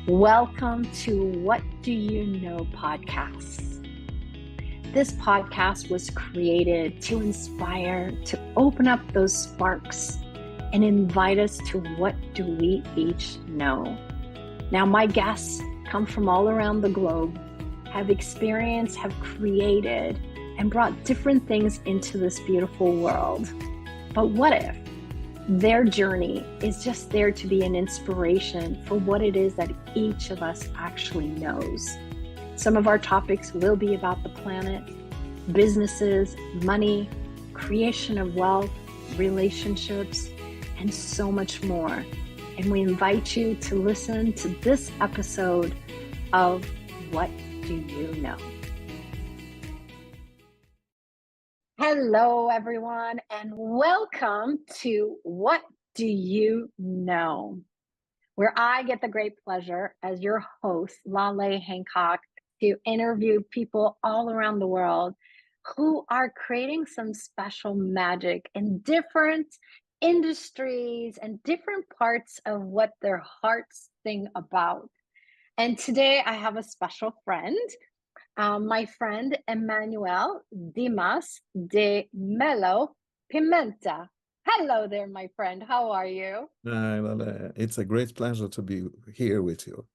Welcome to What Do You Know podcasts. This podcast was created to inspire, to open up those sparks and invite us to what do we each know. Now, my guests come from all around the globe, have experienced, have created, and brought different things into this beautiful world. But what if their journey is just there to be an inspiration for what it is that each of us actually knows? Some of our topics will be about the planet, businesses, money, creation of wealth, relationships, and so much more. And we invite you to listen to this episode of What Do You Know? Hello, everyone, and welcome to What Do You Know? Where I get the great pleasure as your host, Lale Hancock, to interview people all around the world who are creating some special magic in different industries and different parts of what their hearts sing about. And today I have a special friend. My friend Emanuel Dimas de Melo Pimenta. Hello there, my friend. How are you? It's a great pleasure to be here with you.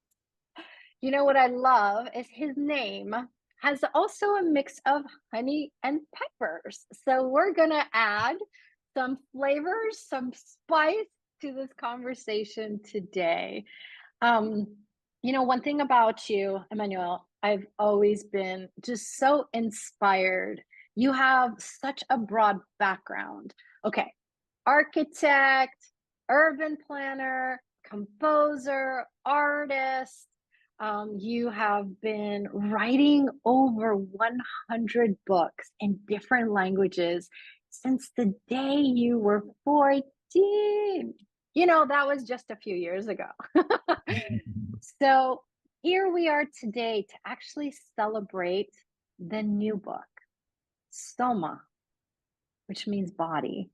You know what I love is his name has also a mix of honey and peppers. So we're going to add some flavors, some spice to this conversation today. One thing about you, Emanuel, I've always been just so inspired. You have such a broad background. Okay, architect, urban planner, composer, artist. You have been writing over 100 books in different languages since the day you were 14. That was just a few years ago. So here we are today to actually celebrate the new book, SOMA, which means body.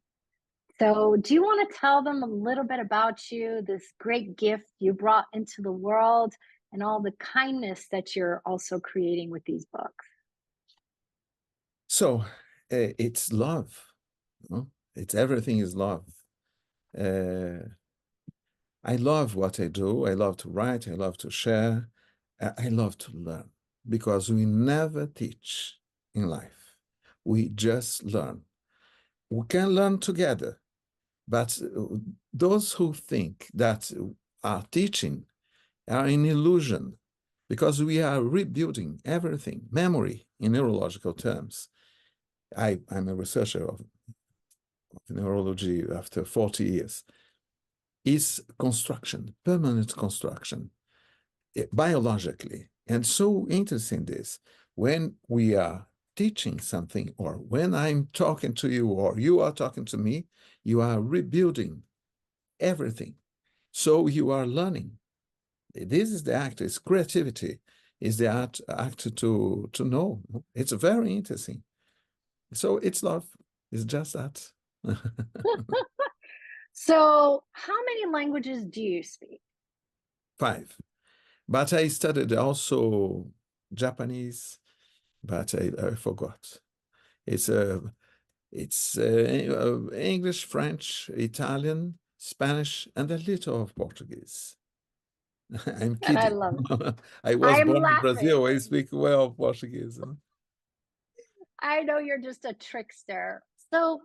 So do you want to tell them a little bit about you, this great gift you brought into the world, and all the kindness that you're also creating with these books? So it's love. It's everything is love. I love what I do. I love to write. I love to share. I love to learn, because we never teach in life. We just learn. We can learn together, but those who think that are teaching are in illusion, because we are rebuilding everything. Memory, in neurological terms. I'm a researcher of neurology after 40 years. Is construction, permanent construction, biologically. And so interesting this, when we are teaching something, or when I'm talking to you, or you are talking to me, you are rebuilding everything. So you are learning. This is the act, it's creativity, is the act to know. It's very interesting. So it's love, it's just that. So how many languages do you speak? 5. But I studied also Japanese, but I forgot. It's English, French, Italian, Spanish, and a little of Portuguese. I'm And I kidding. love it. I was I'm born in laughing. Brazil. I speak well Portuguese. I know you're just a trickster. So,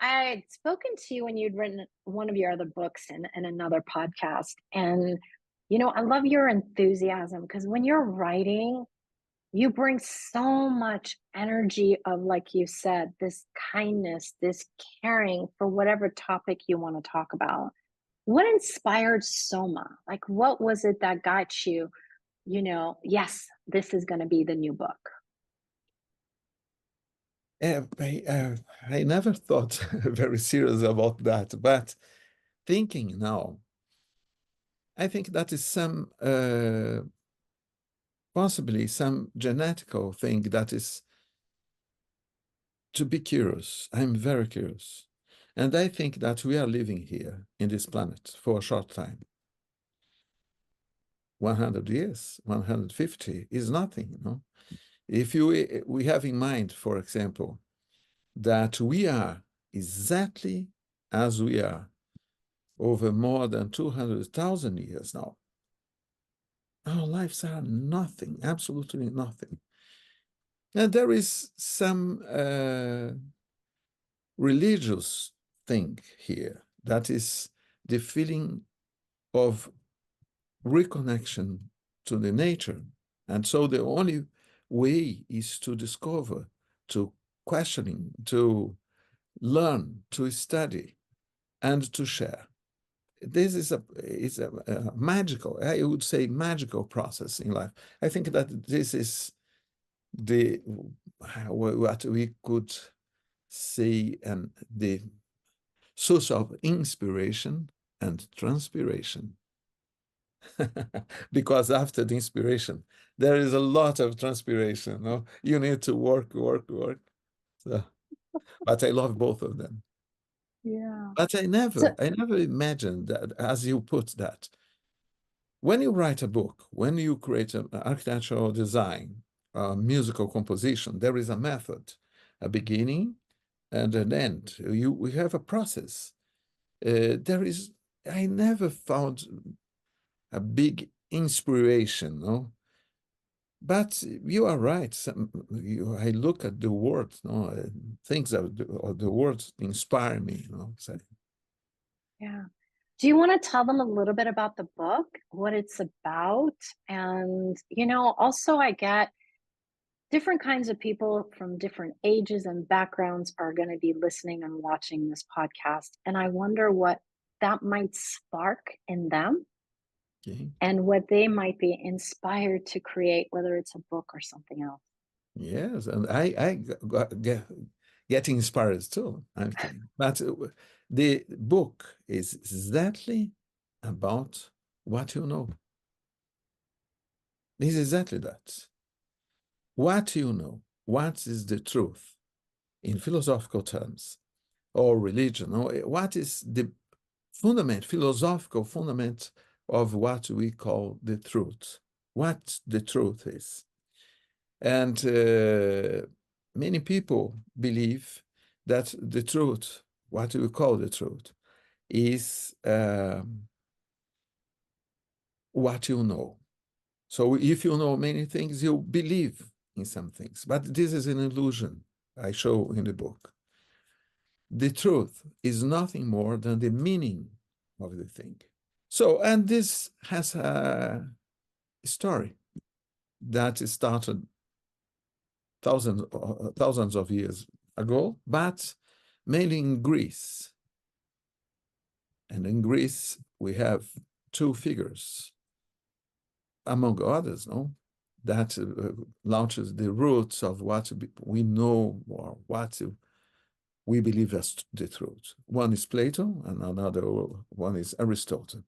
I had spoken to you when you'd written one of your other books in another podcast. And, I love your enthusiasm, because when you're writing, you bring so much energy of, like you said, this kindness, this caring for whatever topic you want to talk about. What inspired SOMA? Like, what was it that got you, yes, this is going to be the new book? I never thought very serious about that, but thinking now, I think that is some possibly some genetical thing that is to be curious. I'm very curious. And I think that we are living here in this planet for a short time. 100 years, 150 is nothing, If we have in mind, for example, that we are exactly as we are over more than 200,000 years now, our lives are nothing, absolutely nothing. And there is some religious thing here, that is the feeling of reconnection to the nature. And so the only way is to discover, to questioning, to learn, to study, and to share. This is a magical, I would say, magical process in life. I think that this is the what we could say, and the source of inspiration and transpiration. Because after the inspiration, there is a lot of transpiration. No? You need to work. So, but I love both of them. Yeah. But I So, never imagined that, as you put that, when you write a book, when you create an architectural design, musical composition, there is a method, a beginning and an end. We have a process. I never found a big inspiration, no? But you are right. I look at the words, no? Things of the words inspire me, say. yeah. Do you want to tell them a little bit about the book, what it's about? And, also I get different kinds of people from different ages and backgrounds are going to be listening and watching this podcast. And I wonder what that might spark in them Okay. and what they might be inspired to create, whether it's a book or something else. Yes, and I get inspired too. I'm kidding. But the book is exactly about what you know. It's exactly that. What you know, what is the truth in philosophical terms, or religion, or what is the philosophical fundament of what we call the truth, what the truth is. And many people believe that the truth, what we call the truth, is what you know. So if you know many things, you believe in some things. But this is an illusion I show in the book. The truth is nothing more than the meaning of the thing. So, and this has a story that started thousands of years ago, but mainly in Greece. And in Greece, we have two figures, among others, that launches the roots of what we know, or what we believe as the truth. One is Plato, and another one is Aristotle.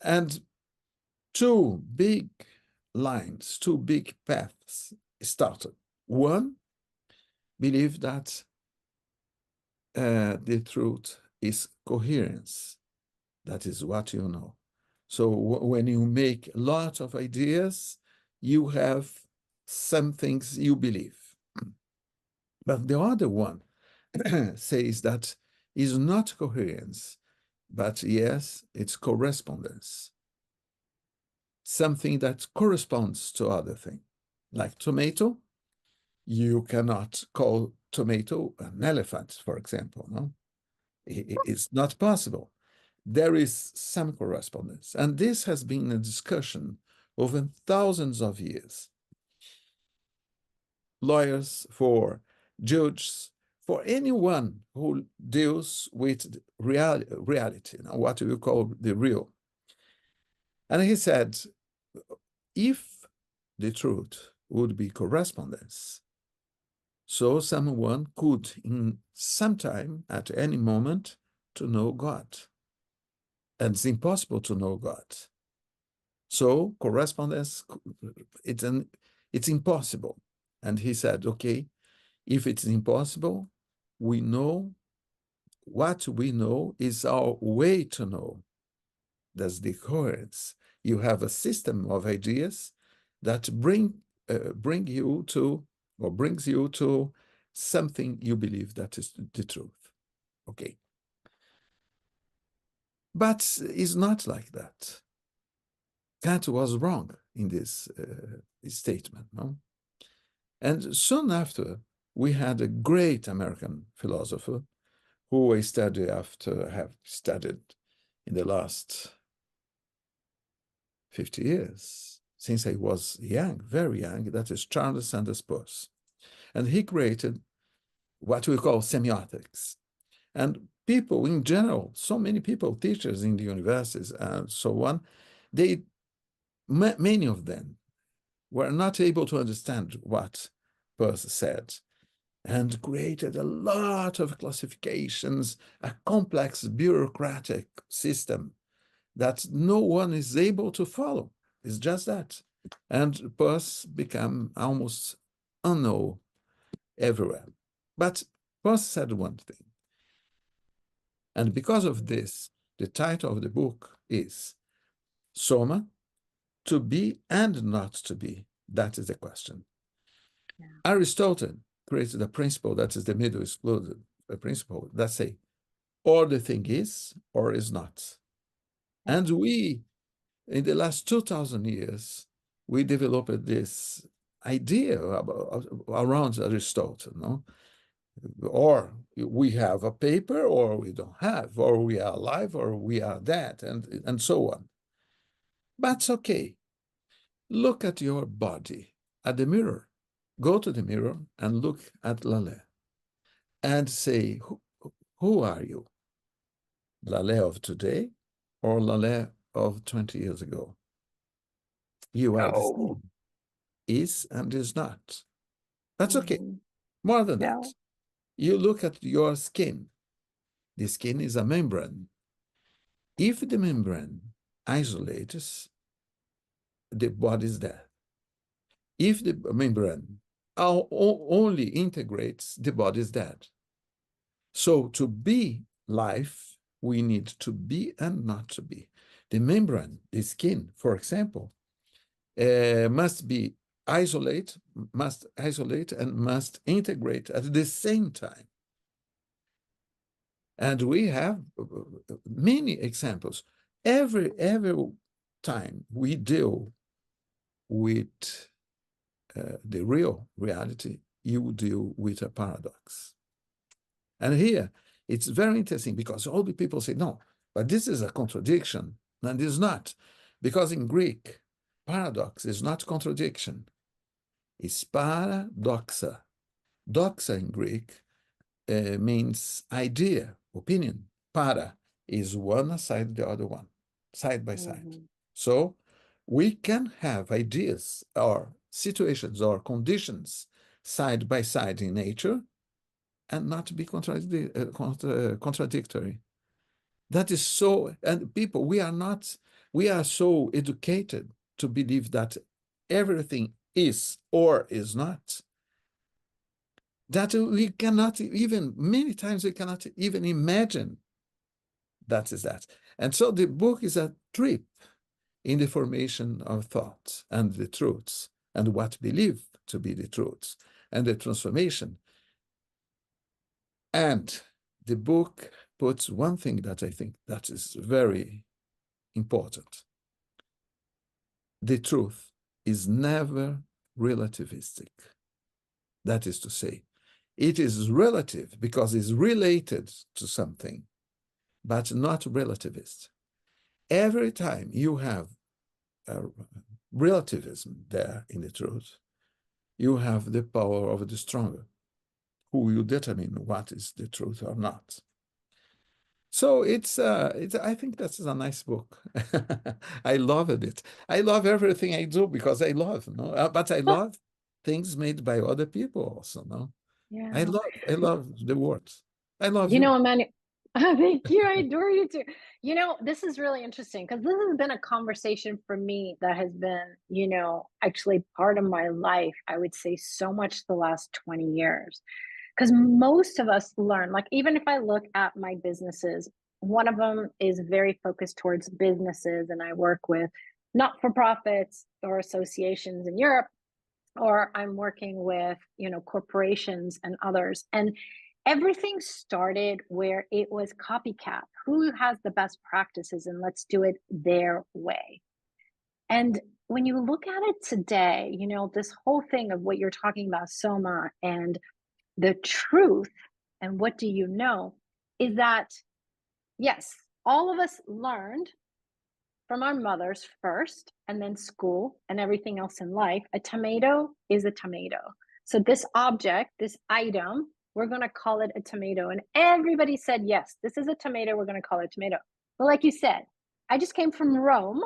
And two big lines, two big paths started. One believed that the truth is coherence. That is what you know. So when you make lots of ideas, you have some things you believe. But the other one says that is not coherence, but yes, it's correspondence. Something that corresponds to other thing. Like tomato, you cannot call tomato an elephant, for example, no? It's not possible. There is some correspondence. And this has been a discussion over thousands of years. Lawyers, for judges, for anyone who deals with reality, what we call the real. And he said, if the truth would be correspondence, so someone could, in some time, at any moment, to know God. And it's impossible to know God. So correspondence, it's impossible. And he said, okay, if it's impossible, we know what we know is our way to know. That's the coherence. You have a system of ideas that bring you to, or brings you to something you believe that is the truth. Okay. But it's not like that. Kant was wrong in this statement, no? And soon after, we had a great American philosopher who I have studied in the last 50 years, since I was young, very young, that is Charles Sanders Peirce. And he created what we call semiotics. And people in general, so many people, teachers in the universities and so on, many of them were not able to understand what Peirce said, and created a lot of classifications, a complex bureaucratic system that no one is able to follow. It's just that. And Peirce became almost unknown everywhere. But Peirce said one thing. And because of this, the title of the book is SOMA, to be and not to be. That is the question. Yeah. Aristotle created a principle that is the middle excluded principle that say, or the thing is or is not. Yeah. And we, in the last 2,000 years, we developed this idea around Aristotle, no? Or we have a paper, or we don't have, or we are alive, or we are dead, and so on. But okay, look at your body, at the mirror. Go to the mirror and look at Laleh and say, who are you? Laleh of today or Laleh of 20 years ago? You are the same. Is and is not. That's okay. More than that. You look at your skin. The skin is a membrane. If the membrane isolates, the body is dead. If the membrane only integrates, the body is dead. So to be life, we need to be and not to be. The membrane, the skin, for example, must isolate and must integrate at the same time. And we have many examples. Every time we deal with the real reality, you deal with a paradox. And here, it's very interesting because all the people say, no, but this is a contradiction. And it's not. Because in Greek, paradox is not contradiction. It's paradoxa. Doxa in Greek means idea, opinion. Para is one aside the other one, side by side. So we can have ideas or situations or conditions side by side in nature and not be contradictory. That is so, and people, we are so educated to believe that everything is or is not, that we cannot even, many times we cannot even imagine that is that. And so the book is a trip in the formation of thought and the truths and what believe to be the truths and the transformation. And the book puts one thing that I think that is very important. The truth is never relativistic. That is to say, it is relative because it's related to something, but not relativist. Every time you have relativism there in the truth, you have the power of the stronger, who will determine what is the truth or not. So I think this is a nice book. I love it. I love everything I do because I love, no? But I love things made by other people also, no? Yeah. I love the words. I love you. Emanuel, thank you. I adore you too. This is really interesting because this has been a conversation for me that has been, actually part of my life. I would say so much the last 20 years. Because most of us learn, like even if I look at my businesses, one of them is very focused towards businesses, and I work with not-for-profits or associations in Europe, or I'm working with, corporations and others. And everything started where it was copycat. Who has the best practices, and let's do it their way. And when you look at it today, this whole thing of what you're talking about, SOMA, and the truth, and what do you know, is that, yes, all of us learned from our mothers first, and then school and everything else in life. A tomato is a tomato. So this object, this item, we're going to call it a tomato. And everybody said, yes, this is a tomato. We're going to call it a tomato. But like you said, I just came from Rome.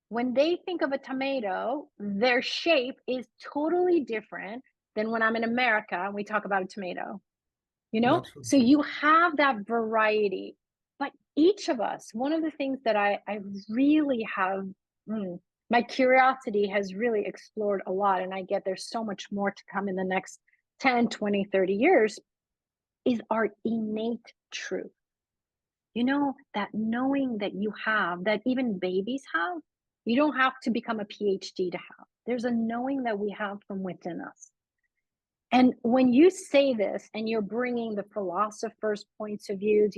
When they think of a tomato, their shape is totally different than when I'm in America and we talk about a tomato. So Absolutely. you have that variety. But each of us, one of the things that I really have, my curiosity has really explored a lot, and I get there's so much more to come in the next 10, 20, 30 years, is our innate truth. That knowing that you have, that even babies have, you don't have to become a PhD to have. There's a knowing that we have from within us. And when you say this and you're bringing the philosophers' points of views,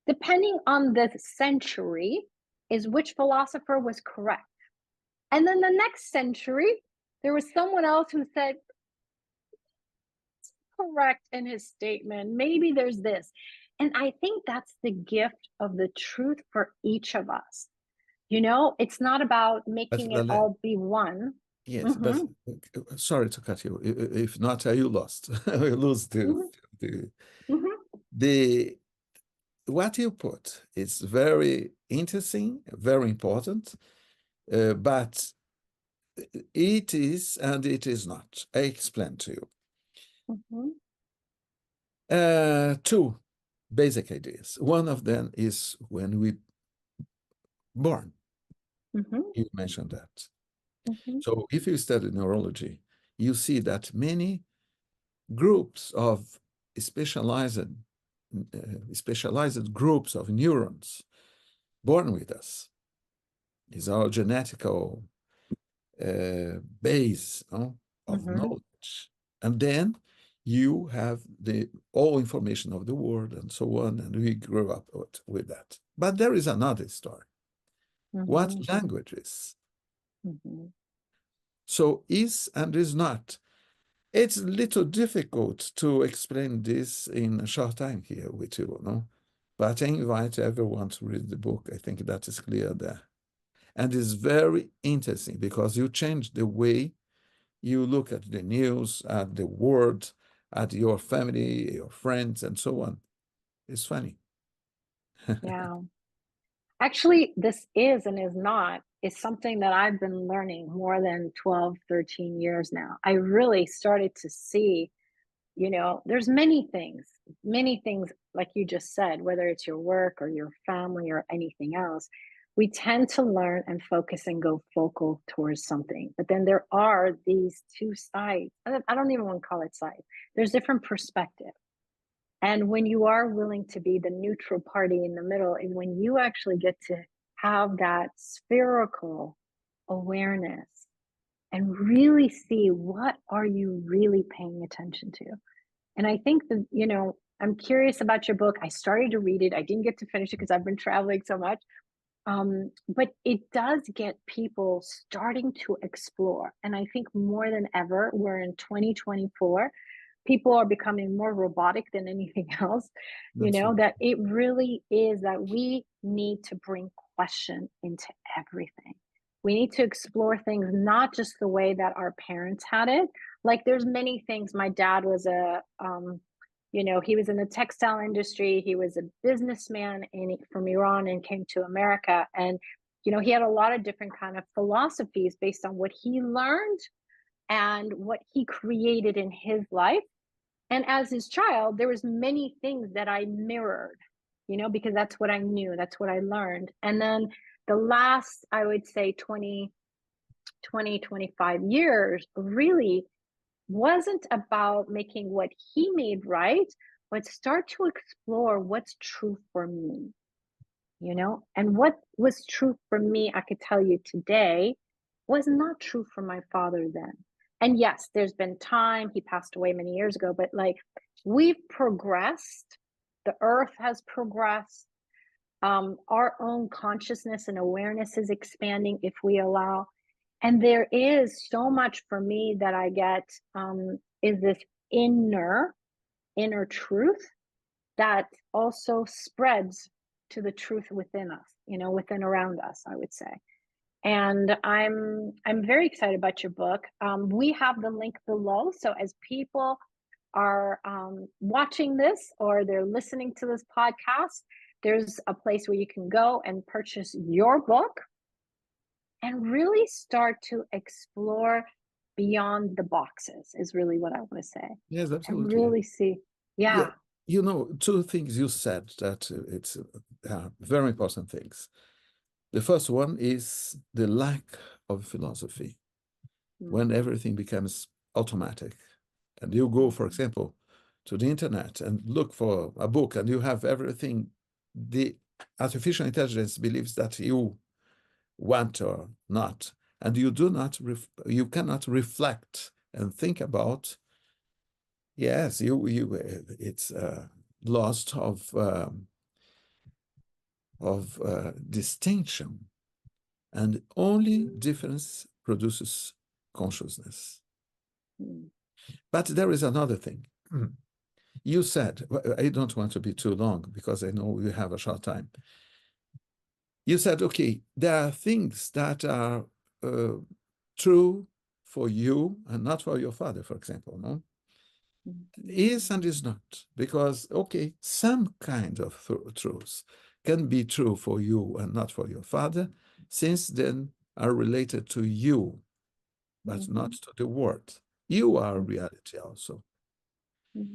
depending on the century, is which philosopher was correct. And then the next century, there was someone else who said, correct in his statement. Maybe there's this. And I think that's the gift of the truth for each of us. It's not about making it all be one. Yes, but Mm-hmm. sorry to cut you. If not, you lost. You lose the Mm-hmm. the what you put is very interesting, very important, but it is and it is not. I explain to you. Mm-hmm. Two basic ideas. One of them is when we born. Mm-hmm. You mentioned that. Mm-hmm. So if you study neurology, you see that many groups of specialized groups of neurons born with us is our genetical base of Mm-hmm. knowledge. And then you have the all information of the world and so on, and we grew up with that. But there is another story. What Mm-hmm. language is? Mm-hmm. So is and is not. It's a little difficult to explain this in a short time here with you, no? But I invite everyone to read the book. I think that is clear there. And it's very interesting because you change the way you look at the news, at the world, at your family, your friends, and so on. It's funny. Yeah. Actually, this is and is not is something that I've been learning more than 12, 13 years now. I really started to see, there's many things, like you just said, whether it's your work or your family or anything else, we tend to learn and focus and go focal towards something. But then there are these two sides. I don't even want to call it sides. There's different perspectives. And when you are willing to be the neutral party in the middle, and when you actually get to have that spherical awareness and really see what are you really paying attention to. And I think that, I'm curious about your book. I started to read it. I didn't get to finish it because I've been traveling so much. But it does get people starting to explore. And I think more than ever, we're in 2024. People are becoming more robotic than anything else, Absolutely. that it really is that we need to bring question into everything. We need to explore things, not just the way that our parents had it. Like there's many things. My dad was he was in the textile industry. He was a businessman from Iran and came to America. And, he had a lot of different kind of philosophies based on what he learned and what he created in his life. And as his child, there was many things that I mirrored, because that's what I knew, that's what I learned. And then the last, I would say 25 years really wasn't about making what he made right, but start to explore what's true for me. And what was true for me, I could tell you today, was not true for my father then. And yes, there's been time, he passed away many years ago, but like, we've progressed, the earth has progressed, our own consciousness and awareness is expanding if we allow. And there is so much for me that I get, is this inner truth that also spreads to the truth within us, within around us, I would say. And I'm very excited about your book. We have the link below, so as people are watching this or they're listening to this podcast, there's a place where you can go and purchase your book and really start to explore beyond the boxes, is really what I want to say. Yes, And absolutely. really see, yeah. Two things you said that it's very important things. The first one is the lack of philosophy, when everything becomes automatic. And you go, for example, to the internet and look for a book and you have everything the artificial intelligence believes that you want or not. And you you cannot reflect and think about, yes, it's lost of distinction, and only difference produces consciousness. But there is another thing. You said, I don't want to be too long because I know we have a short time. You said, okay, there are things that are true for you and not for your father, for example, no? Is and is not, because, okay, some kind of truths can be true for you and not for your father, since then are related to you, but not to the world. You are reality also.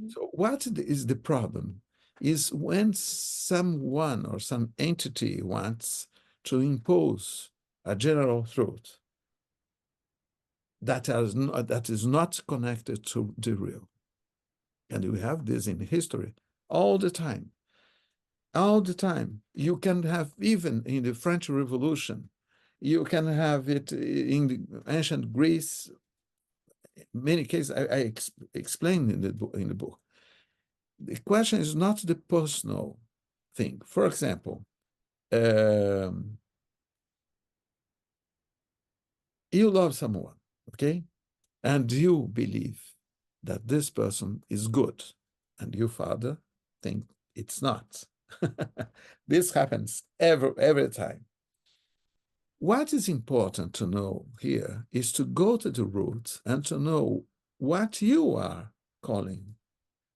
So what is the problem is when someone or some entity wants to impose a general truth that is not connected to the real. And we have this in history all the time. All the time. You can have, even in the French Revolution, you can have it in ancient Greece. In many cases, I explain in the book. The question is not the personal thing. For example, you love someone, okay? And you believe that this person is good, and your father thinks it's not. This happens every time. What is important to know here is to go to the roots and to know what you are calling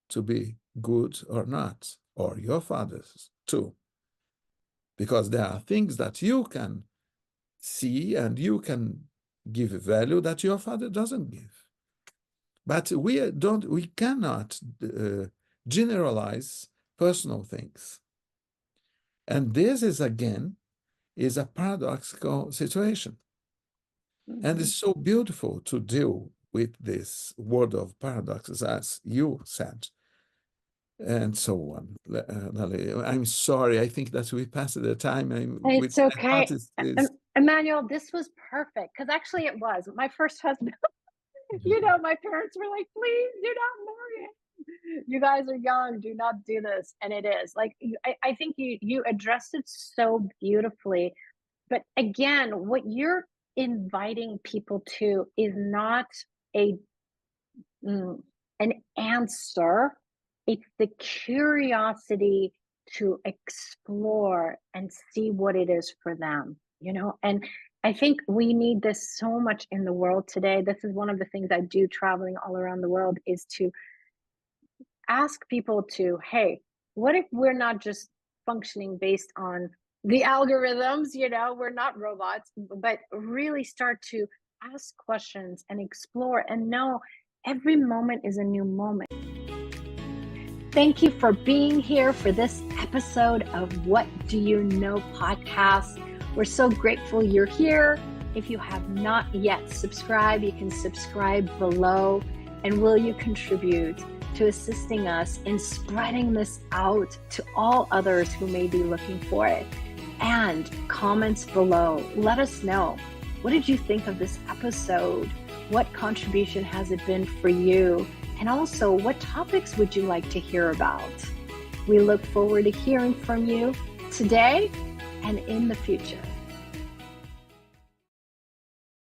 to be good or not, or your father's too. Because there are things that you can see and you can give a value that your father doesn't give. But we cannot generalize personal things. And this is, again, is a paradoxical situation. And it's so beautiful to deal with this world of paradoxes, as you said, and so on. I'm sorry, I think that we passed the time. It's okay. Emanuel, this was perfect, because actually it was. My first husband, my parents were like, please do not marry him. You guys are young, do not do this. And it is. Like, I think you addressed it so beautifully. But again, what you're inviting people to is not an answer. It's the curiosity to explore and see what it is for them, and I think we need this so much in the world today. This is one of the things I do traveling all around the world, is to ask people to, hey, what if we're not just functioning based on the algorithms, we're not robots, but really start to ask questions and explore and know every moment is a new moment. Thank you for being here for this episode of What Do You Know podcast. We're so grateful you're here. If you have not yet subscribed, you can subscribe below. And will you contribute to assisting us in spreading this out to all others who may be looking for it? And comments below. Let us know. What did you think of this episode? What contribution has it been for you? And also, what topics would you like to hear about? We look forward to hearing from you today and in the future.